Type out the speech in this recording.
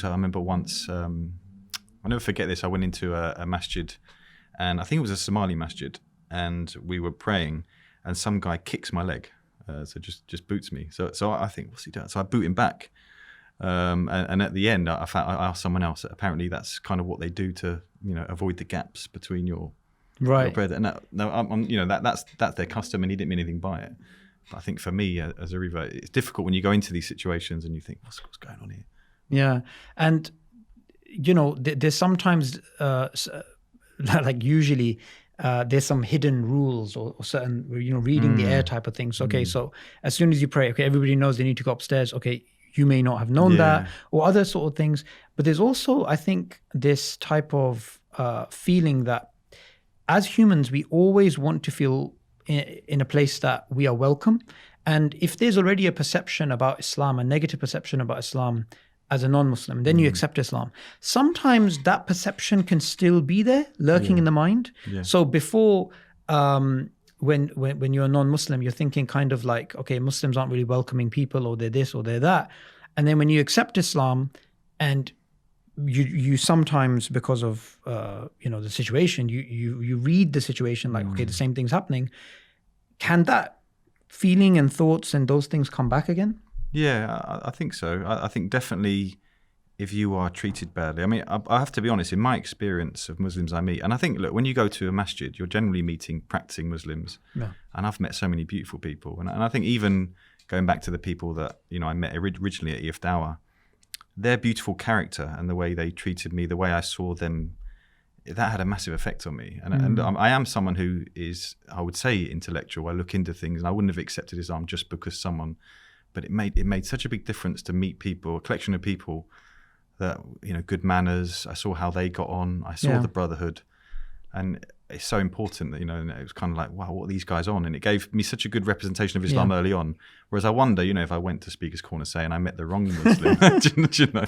I remember once, I'll never forget this. I went into a masjid, and I think it was a Somali masjid, and we were praying, and some guy kicks my leg, so just boots me. So I think, what's he doing? So I boot him back, and at the end, I asked someone else. Apparently, that's kind of what they do to avoid the gaps between your bread. And that's their custom, and he didn't mean anything by it. But I think for me, as a revert, it's difficult when you go into these situations and you think, what's going on here? Yeah, and there's sometimes like usually there's some hidden rules or certain reading the air type of things. Okay, so as soon as you pray, okay, everybody knows they need to go upstairs. Okay, you may not have known that, or other sort of things. But there's also, I think, this type of feeling that as humans we always want to feel in a place that we are welcome. And if there's already a perception about Islam, a negative perception about Islam as a non-Muslim, then you accept Islam. Sometimes that perception can still be there, lurking in the mind. Yeah. So before, when you're a non-Muslim, you're thinking kind of like, okay, Muslims aren't really welcoming people, or they're this or they're that. And then when you accept Islam, and you sometimes, because of the situation, you read the situation like, okay, the same thing's happening. Can that feeling and thoughts and those things come back again? Yeah, I think so. I think definitely if you are treated badly. I mean, I have to be honest, in my experience of Muslims I meet, and I think, look, when you go to a masjid, you're generally meeting practicing Muslims. Yeah. And I've met so many beautiful people. And I think even going back to the people that, I met originally at EF Dawah, their beautiful character and the way they treated me, the way I saw them, that had a massive effect on me. And I am someone who is, I would say, intellectual. I look into things, and I wouldn't have accepted Islam just because someone... But it made such a big difference to meet people, a collection of people that, good manners. I saw how they got on. I saw the brotherhood. And it's so important that, and it was kind of like, wow, what are these guys on? And it gave me such a good representation of Islam early on. Whereas I wonder, if I went to Speaker's Corner, say, and I met the wrong Muslim, do you know?